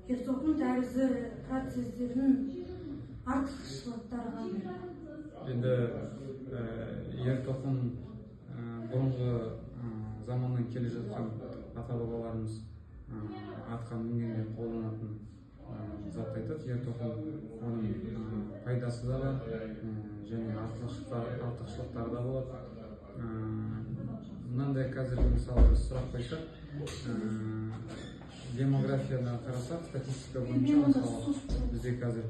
ер тоқым тәрізді процестердің артықшылықтары қандай? Енді ер тоқым бұрынғы заманнан келе жатқан ата бабаларымыз атқа мінгенде қолданатын затты айтады. Ер тоқым оның пайдасы да бар, және артықшылықтары да болады. Мынандай қазір мысалы біз сұрақ қойсақ, демографияны қарасақ, статистика бойынша мысалы бізде қазір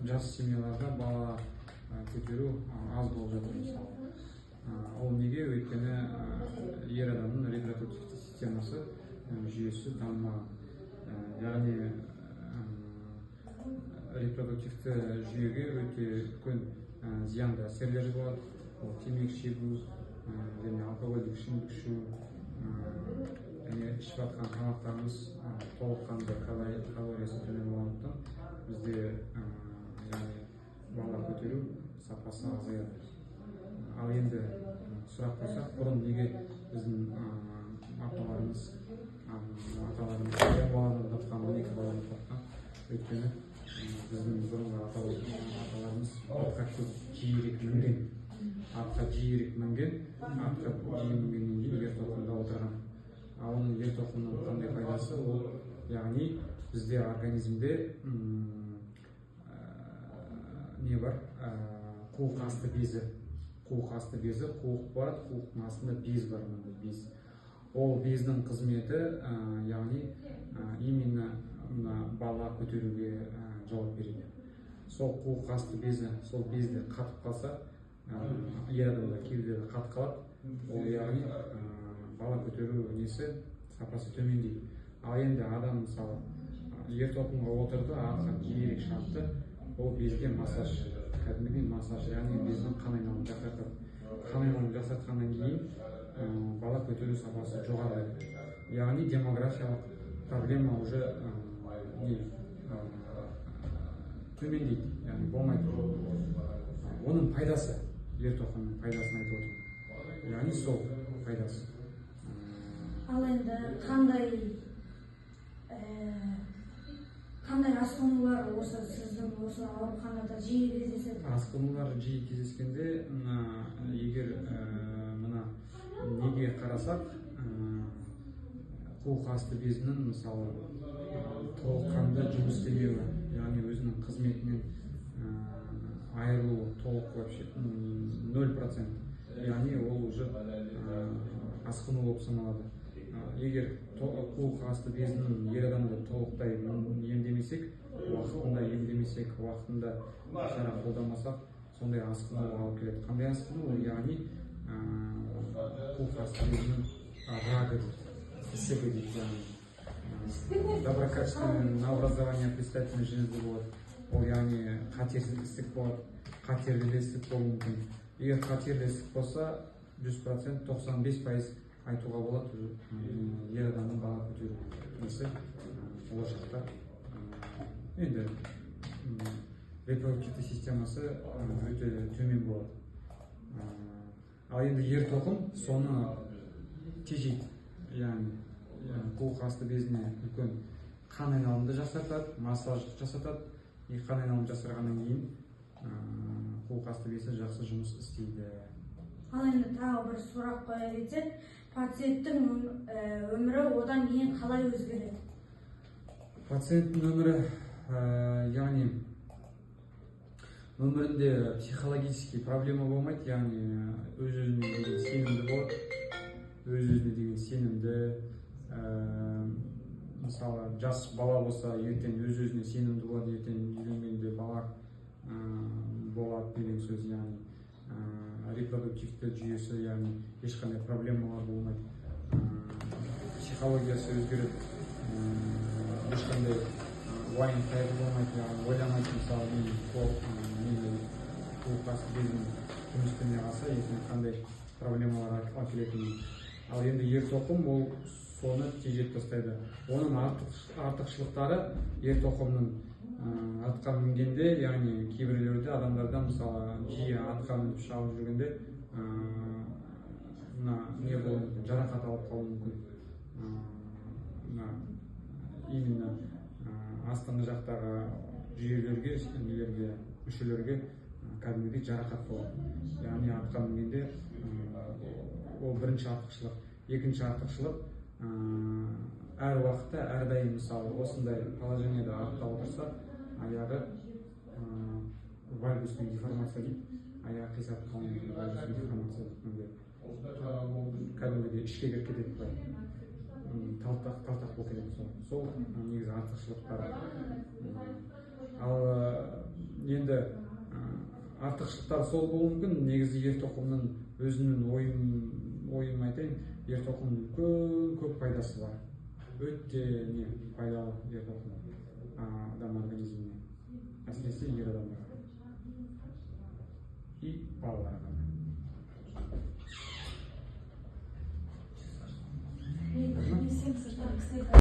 жас семьяларда бала көтеру аз болып жатыр мысалы. Ол неге? Өйткені ер адамның репродуктивті системасы жүйесі дамымаған. Яғни репродуктивті жүйеге өте үлкен зиянды әсерлері болады. Ол темекі шегу, және алкогольдік ішімдік ішу, және ішіп жатқан тамақтарымыз толыққанды калориясы төмен болғандықтан бізде бала көтеру сапасы азаяды. Ал енді сұрақ қойсақ, бұрын неге біздің аталарымыз баланы тапқан, 12 баланы тапқан? Өйткені біздің бұрынғы аталарымыз атқа жиірек мінген. Атқа жиірек мінгеннен кейін ер тоқымда отырған. Ал оның ер тоқымның қандай пайдасы? Ол яғни бізде организмде не бар? Қуық асты безі. Қуық бар, қуықтың астында без бар. Ол бездің қызметі, яғни именно бала көтеруге жауап береді. Сол қуық асты безі, сол безде қатып қалса, ер адамда кейбіреулерде қатып қалады. Ол яғни бала көтеру несі сапасы төмендейді. Ал енді адам мысалы ер тоқымға отырды, атқа жиірек шапты, ол безге массаж, кәдімгідей массаж, яғни бездің қан айналымын жақсартады. Қан айналымын жақсартқаннан кейін бала көтеру сапасы жоғары. Яғни демографиялық проблема уже төмендейді, яғни болмайды. Оның пайдасы, ер тоқымның пайдасын айтып отырмын. Яғни сол пайдасы. Ал енді қандай асқынулар осы сіздің осы ауруханада жиі кездеседі? Асқынулар жиі кездескенде, егер мына неге қарасақ, қуық асты безінің мысалы толыққанды жұмыс істемеуі, яғни өзінің қызметінен айырылуы толық вообще 0%. Яғни ол уже асқыну болып саналады. Егер қуық асты безінің ер адамды толықтай емдемесек, уақытында шара қолданмасақ, сондай асқыну алып келеді. Қандай асқыну? Ол яғни қуық асты безінің рагы дейді, ісігі дейді. Доброкачественное образование предстательной железы болады. Ол яғни қатерлі ісік болады, қатерлі ісік болуы мүмкін. Егер қатерлі ісік болса, 100%, 95% айтуға болады, ер адамның бала көтеру несі болашақта. Енді репродуктивті системасы өте төмен болады. Ал енді ер тоқым соны тежейді, яғни қуық асты безіне үлкен қан айналымды жасатады, массаж жасатады. Қан айналымды жасарғаннан кейін қуық асты безі жақсы жұмыс істейді. Ал енді тағы бір сұрақ қоя кетсек, пациенттің өмірі одан кейін қалай өзгереді? Пациенттің өмірі, яғни өмірінде психологический проблема болмайды, яғни өз-өзіне деген сенімді болады, өз-өзіне деген сенімді. Мысалы, жас бала болса, ертең өз-өзіне сенімді болады, ертең үйленгенде бала болады деген сөз, яғни репродуктивті жүйесі, яғни ешқандай проблемалар болмайды. Психологиясы өзгереді, ешқандай уайым қайғы болмайды, яғни ойламайды, мысалы, қуық асты безінің жұмыс істемей қалса, ертең қандай проблемалар әкелетінін. Ал енді ер тоқым ол соны тежеп тастайды. Оның артықшылықтары ер тоқымның атқа мінгенде, яғни кейбіреулерде адамдарда мысалы жиі атқа мініп шауып жүргенде не болуы мүмкін, жарақат алып қалуы мүмкін. именно астыңғы жақтағы жүйелерге, нелерге, мүшелерге кәдімгідей жарақат болады. Яғни атқа мінгенде ол бірінші артықшылық. Екінші артықшылық, әр уақытта, әрдайым мысалы осындай положениеда атқа отырса, аяғы вальгустың деформация дейді, аяғы қисатып қалған вальгустың деформация кәдімгідей ішке кіріп кетеді былай, талтақ болып кетеді. Сол негізі артықшылықтары. Ал енді артықшылықтары сол болуы мүмкін. Негізі ер тоқымның өзімнің ойым айтайын, ер тоқымның көп пайдасы бар. Өте пайдалы ер тоқым адам организміне, әсіресе ер адамдарға и балаларға. Всем